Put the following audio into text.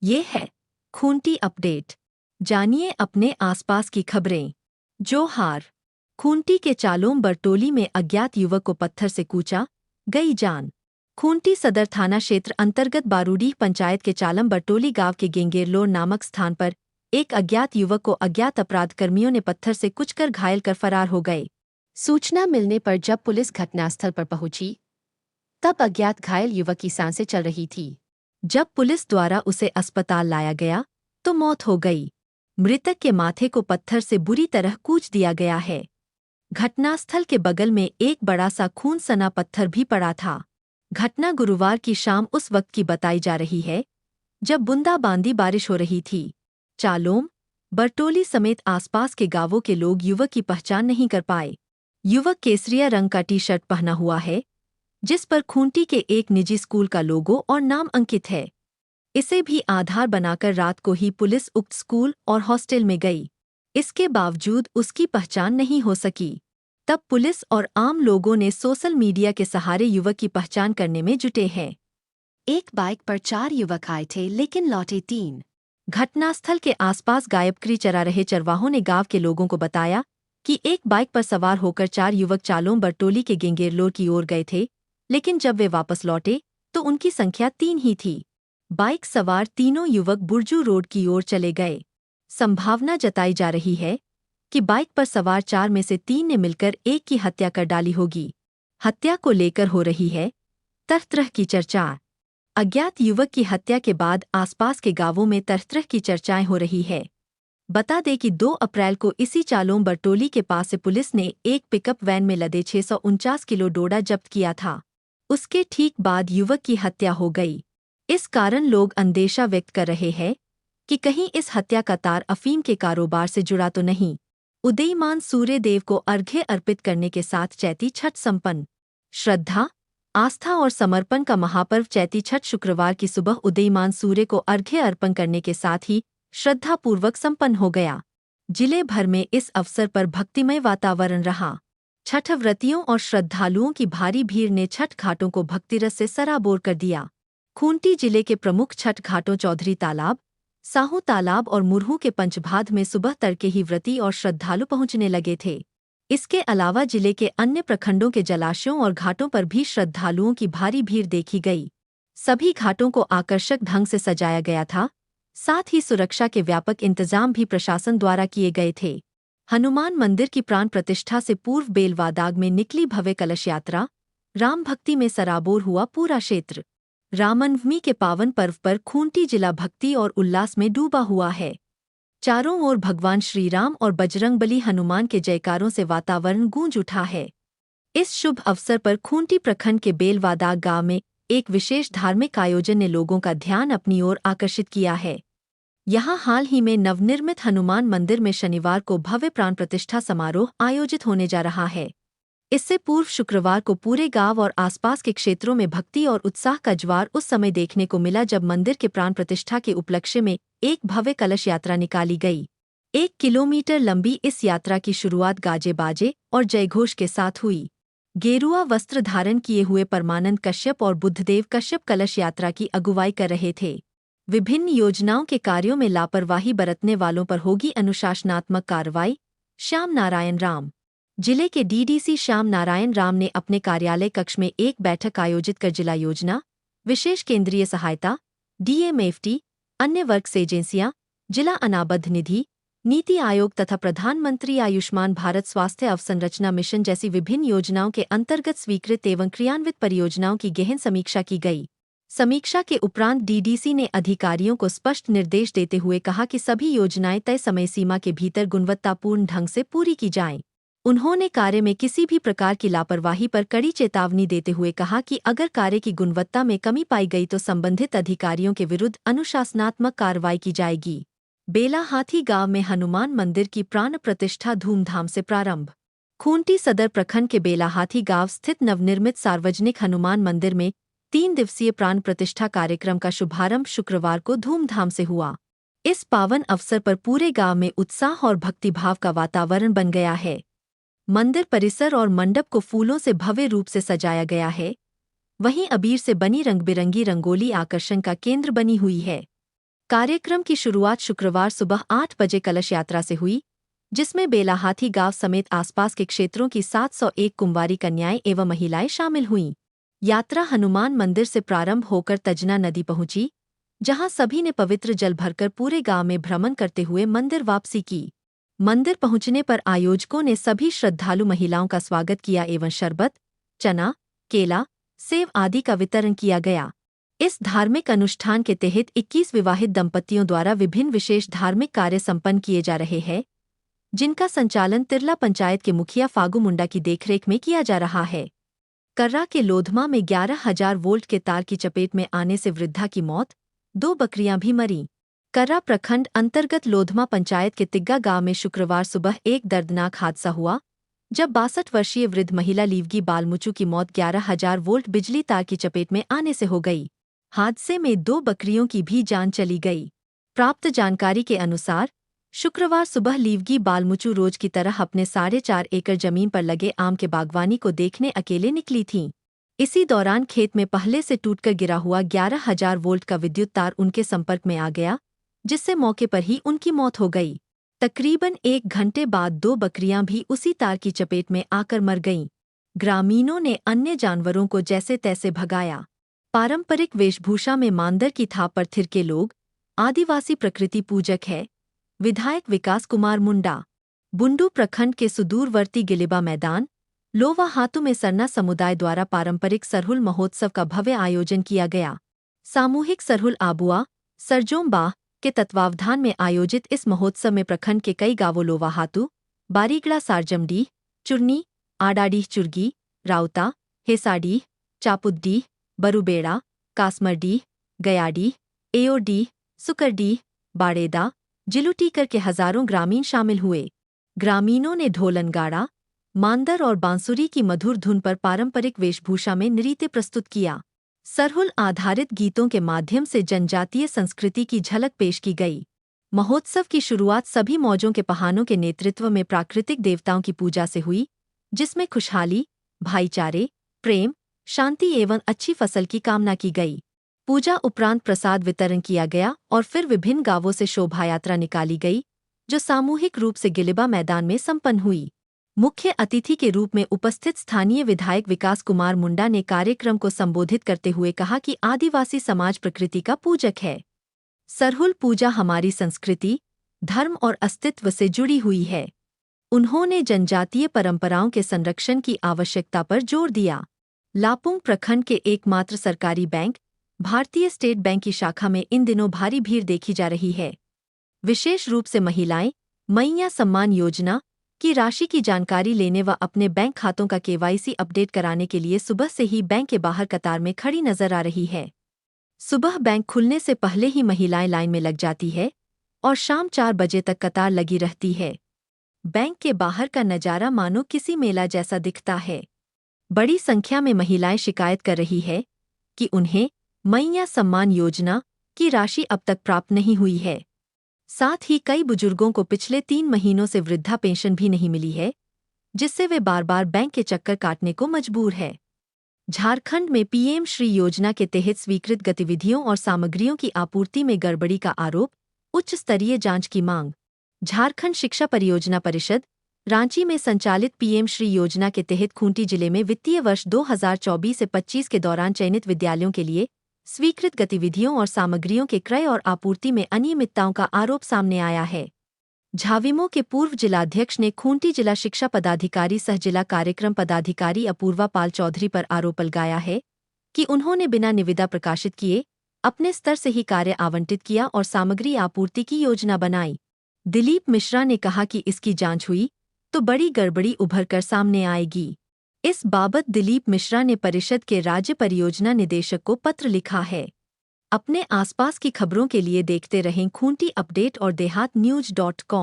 ये है खूंटी अपडेट। जानिए अपने आसपास की खबरें। जोहार। खूंटी के चालोम बरटोली में अज्ञात युवक को पत्थर से कूचा, गई जान। खूंटी सदर थाना क्षेत्र अंतर्गत बारूडीह पंचायत के चालम बरटोली गांव के गेंगेरलोर नामक स्थान पर एक अज्ञात युवक को अज्ञात अपराध कर्मियों ने पत्थर से कुचकर घायल कर फरार हो गए। सूचना मिलने पर जब पुलिस घटनास्थल पर पहुंची, तब अज्ञात घायल युवक की सांसें चल रही थी। जब पुलिस द्वारा उसे अस्पताल लाया गया तो मौत हो गई। मृतक के माथे को पत्थर से बुरी तरह कूच दिया गया है। घटनास्थल के बगल में एक बड़ा सा खून सना पत्थर भी पड़ा था। घटना गुरुवार की शाम उस वक्त की बताई जा रही है जब बूंदाबांदी बारिश हो रही थी। चालोम, बरटोली समेत आसपास के गांवों के लोग युवक की पहचान नहीं कर पाए। युवक केसरिया रंग का टी शर्ट पहना हुआ है, जिस पर खूंटी के एक निजी स्कूल का लोगो और नाम अंकित है। इसे भी आधार बनाकर रात को ही पुलिस उक्त स्कूल और हॉस्टल में गई। इसके बावजूद उसकी पहचान नहीं हो सकी। तब पुलिस और आम लोगों ने सोशल मीडिया के सहारे युवक की पहचान करने में जुटे हैं। एक बाइक पर 4 युवक आए थे लेकिन लौटे 3। घटनास्थल के आसपास गायबकरी चरा रहे चरवाहों ने गांव के लोगों को बताया कि एक बाइक पर सवार होकर 4 युवक चालोम बरटोली के गेंगेरलोर की ओर गए थे, लेकिन जब वे वापस लौटे तो उनकी संख्या 3 ही थी। बाइक सवार तीनों युवक बुर्जू रोड की ओर चले गए। संभावना जताई जा रही है कि बाइक पर सवार 4 में से 3 ने मिलकर एक की हत्या कर डाली होगी। हत्या को लेकर हो रही है तरह-तरह की चर्चा। अज्ञात युवक की हत्या के बाद आसपास के गांवों में तरह-तरह की चर्चाएं हो रही है। बता दें कि 2 अप्रैल को इसी चालोम बरटोली के पास से पुलिस ने एक पिकअप वैन में लदे 649 किलो डोडा जब्त किया था। उसके ठीक बाद युवक की हत्या हो गई। इस कारण लोग अंदेशा व्यक्त कर रहे हैं कि कहीं इस हत्या का तार अफीम के कारोबार से जुड़ा तो नहीं। उदयीमान सूर्य देव को अर्घ्य अर्पित करने के साथ चैती छठ संपन्न। श्रद्धा, आस्था और समर्पण का महापर्व चैती छठ शुक्रवार की सुबह उदयीमान सूर्य को अर्घ्य अर्पण करने के साथ ही श्रद्धापूर्वक संपन्न हो गया। जिले भर में इस अवसर पर भक्तिमय वातावरण रहा। छठ व्रतियों और श्रद्धालुओं की भारी भीड़ ने छठ घाटों को भक्तिरस से सराबोर कर दिया। खूंटी जिले के प्रमुख छठ घाटों चौधरी तालाब, साहू तालाब और मुरहू के पंचभाद में सुबह तड़के ही व्रती और श्रद्धालु पहुंचने लगे थे। इसके अलावा जिले के अन्य प्रखंडों के जलाशयों और घाटों पर भी श्रद्धालुओं की भारी भीड़ देखी गई। सभी घाटों को आकर्षक ढंग से सजाया गया था। साथ ही सुरक्षा के व्यापक इंतजाम भी प्रशासन द्वारा किए गए थे। हनुमान मंदिर की प्राण प्रतिष्ठा से पूर्व बेलवादाग में निकली भव्य कलश यात्रा। राम भक्ति में सराबोर हुआ पूरा क्षेत्र। रामनवमी के पावन पर्व पर खूंटी जिला भक्ति और उल्लास में डूबा हुआ है। चारों ओर भगवान श्रीराम और बजरंगबली हनुमान के जयकारों से वातावरण गूंज उठा है। इस शुभ अवसर पर खूंटी प्रखंड के बेलवादाग गांव में एक विशेष धार्मिक आयोजन ने लोगों का ध्यान अपनी ओर आकर्षित किया है। यहाँ हाल ही में नवनिर्मित हनुमान मंदिर में शनिवार को भव्य प्राण प्रतिष्ठा समारोह आयोजित होने जा रहा है। इससे पूर्व शुक्रवार को पूरे गांव और आसपास के क्षेत्रों में भक्ति और उत्साह का ज्वार उस समय देखने को मिला जब मंदिर के प्राण प्रतिष्ठा के उपलक्ष्य में एक भव्य कलश यात्रा निकाली गई। 1 किलोमीटर लंबी इस यात्रा की शुरुआत गाजे बाजे और जयघोष के साथ हुई। गेरुआ वस्त्र धारण किए हुए परमानंद कश्यप और बुद्धदेव कश्यप कलश यात्रा की अगुवाई कर रहे थे। विभिन्न योजनाओं के कार्यों में लापरवाही बरतने वालों पर होगी अनुशासनात्मक कार्रवाई। श्याम नारायण राम। जिले के डीडीसी श्याम नारायण राम ने अपने कार्यालय कक्ष में एक बैठक आयोजित कर जिला योजना, विशेष केंद्रीय सहायता, डीएमएफटी, अन्य वर्क्स एजेंसियां, जिला अनाबद्ध निधि, नीति आयोग तथा प्रधानमंत्री आयुष्मान भारत स्वास्थ्य अवसंरचना मिशन जैसी विभिन्न योजनाओं के अंतर्गत स्वीकृत एवं क्रियान्वित परियोजनाओं की गहन समीक्षा की गई। समीक्षा के उपरांत डीडीसी ने अधिकारियों को स्पष्ट निर्देश देते हुए कहा कि सभी योजनाएं तय समय सीमा के भीतर गुणवत्तापूर्ण ढंग से पूरी की जाएं। उन्होंने कार्य में किसी भी प्रकार की लापरवाही पर कड़ी चेतावनी देते हुए कहा कि अगर कार्य की गुणवत्ता में कमी पाई गई तो संबंधित अधिकारियों के विरुद्ध अनुशासनात्मक कार्रवाई की जाएगी। बेलाहाथी गांव में हनुमान मंदिर की प्राण प्रतिष्ठा धूमधाम से प्रारंभ। खूंटी सदर प्रखंड के बेलाहाथी गांव स्थित नवनिर्मित सार्वजनिक हनुमान मंदिर में 3 दिवसीय प्राण प्रतिष्ठा कार्यक्रम का शुभारंभ शुक्रवार को धूमधाम से हुआ। इस पावन अवसर पर पूरे गांव में उत्साह और भक्तिभाव का वातावरण बन गया है। मंदिर परिसर और मंडप को फूलों से भव्य रूप से सजाया गया है। वहीं अबीर से बनी रंगबिरंगी रंगोली आकर्षण का केंद्र बनी हुई है। कार्यक्रम की शुरुआत शुक्रवार सुबह 8 बजे कलश यात्रा से हुई, जिसमें बेलाहाथी गांव समेत आसपास के क्षेत्रों की 701 कुंवारी कन्याएं एवं महिलाएं शामिल हुईं। यात्रा हनुमान मंदिर से प्रारंभ होकर तजना नदी पहुंची, जहां सभी ने पवित्र जल भरकर पूरे गांव में भ्रमण करते हुए मंदिर वापसी की। मंदिर पहुंचने पर आयोजकों ने सभी श्रद्धालु महिलाओं का स्वागत किया एवं शरबत, चना, केला, सेव आदि का वितरण किया गया। इस धार्मिक अनुष्ठान के तहत 21 विवाहित दंपतियों द्वारा विभिन्न विशेष धार्मिक कार्य संपन्न किए जा रहे हैं, जिनका संचालन तिरला पंचायत के मुखिया फागू मुंडा की देखरेख में किया जा रहा है। कर्रा के लोधमा में 11,000 वोल्ट के तार की चपेट में आने से वृद्धा की मौत, 2 बकरियां भी मरीं। कर्रा प्रखंड अंतर्गत लोधमा पंचायत के तिग्गा गांव में शुक्रवार सुबह एक दर्दनाक हादसा हुआ, जब 62 वर्षीय वृद्ध महिला लीवगी बालमुचू की मौत 11,000 वोल्ट बिजली तार की चपेट में आने से हो गई। हादसे में 2 बकरियों की भी जान चली गई। प्राप्त जानकारी के अनुसार शुक्रवार सुबह लीवगी बालमुचू रोज की तरह अपने 4.5 एकड़ जमीन पर लगे आम के बागवानी को देखने अकेले निकली थीं। इसी दौरान खेत में पहले से टूटकर गिरा हुआ 11,000 वोल्ट का विद्युत तार उनके संपर्क में आ गया, जिससे मौके पर ही उनकी मौत हो गई। तकरीबन 1 घंटे बाद 2 बकरियां भी उसी तार की चपेट में आकर मर गईं। ग्रामीणों ने अन्य जानवरों को जैसे तैसे भगाया। पारंपरिक वेशभूषा में मांदर की थाप पर थिरके लोग आदिवासी प्रकृति पूजक है। विधायक विकास कुमार मुंडा। बुंडू प्रखंड के सुदूरवर्ती गिलिबा मैदान लोवा हातू में सरना समुदाय द्वारा पारंपरिक सरहुल महोत्सव का भव्य आयोजन किया गया। सामूहिक सरहुल आबुआ सरजोम्बाह के तत्वावधान में आयोजित इस महोत्सव में प्रखंड के कई गांवों लोवा हातू, बारीगड़ा सारजमडीह, चुरनी, आडाडीह चुरगी, राउता, हेसाडीह, चापुद्डीह, बरुबेड़ा, कासमरडीह, गयाडीह, एओडीह, सुकरडीह, बाड़ेदा, जिलुटीकर के हजारों ग्रामीण शामिल हुए। ग्रामीणों ने ढोलनगाड़ा, मांदर और बांसुरी की मधुर धुन पर पारंपरिक वेशभूषा में नृत्य प्रस्तुत किया। सरहुल आधारित गीतों के माध्यम से जनजातीय संस्कृति की झलक पेश की गई। महोत्सव की शुरुआत सभी मौजों के पहानों के नेतृत्व में प्राकृतिक देवताओं की पूजा से हुई, जिसमें खुशहाली, भाईचारे, प्रेम, शांति एवं अच्छी फसल की कामना की गई। पूजा उपरांत प्रसाद वितरण किया गया और फिर विभिन्न गांवों से शोभायात्रा निकाली गई, जो सामूहिक रूप से गिलिबा मैदान में संपन्न हुई। मुख्य अतिथि के रूप में उपस्थित स्थानीय विधायक विकास कुमार मुंडा ने कार्यक्रम को संबोधित करते हुए कहा कि आदिवासी समाज प्रकृति का पूजक है। सरहुल पूजा हमारी संस्कृति, धर्म और अस्तित्व से जुड़ी हुई है। उन्होंने जनजातीय परंपराओं के संरक्षण की आवश्यकता पर जोर दिया। लापुंग प्रखंड के एकमात्र सरकारी बैंक भारतीय स्टेट बैंक की शाखा में इन दिनों भारी भीड़ देखी जा रही है। विशेष रूप से महिलाएं मैया सम्मान योजना की राशि की जानकारी लेने व अपने बैंक खातों का KYC अपडेट कराने के लिए सुबह से ही बैंक के बाहर कतार में खड़ी नजर आ रही है। सुबह बैंक खुलने से पहले ही महिलाएं लाइन में लग जाती है और शाम 4 बजे तक कतार लगी रहती है। बैंक के बाहर का नजारा मानो किसी मेला जैसा दिखता है। बड़ी संख्या में महिलाएं शिकायत कर रही है कि उन्हें मैया सम्मान योजना की राशि अब तक प्राप्त नहीं हुई है। साथ ही कई बुजुर्गों को पिछले 3 महीनों से वृद्धा पेंशन भी नहीं मिली है, जिससे वे बार बार बैंक के चक्कर काटने को मजबूर है। झारखंड में PM श्री योजना के तहत स्वीकृत गतिविधियों और सामग्रियों की आपूर्ति में गड़बड़ी का आरोप, उच्च स्तरीय जांच की मांग। झारखंड शिक्षा परियोजना परिषद रांची में संचालित PM श्री योजना के तहत खूंटी जिले में वित्तीय वर्ष 2024 से 25 के दौरान चयनित विद्यालयों के लिए स्वीकृत गतिविधियों और सामग्रियों के क्रय और आपूर्ति में अनियमितताओं का आरोप सामने आया है। झाविमो के पूर्व जिलाध्यक्ष ने खूंटी जिला शिक्षा पदाधिकारी सह जिला कार्यक्रम पदाधिकारी अपूर्वा पाल चौधरी पर आरोप लगाया है कि उन्होंने बिना निविदा प्रकाशित किए अपने स्तर से ही कार्य आवंटित किया और सामग्री आपूर्ति की योजना बनाई। दिलीप मिश्रा ने कहा कि इसकी जांच हुई तो बड़ी गड़बड़ी उभर कर सामने आएगी। इस बाबत दिलीप मिश्रा ने परिषद के राज्य परियोजना निदेशक को पत्र लिखा है। अपने आसपास की खबरों के लिए देखते रहें खूंटी अपडेट और देहात न्यूज.com।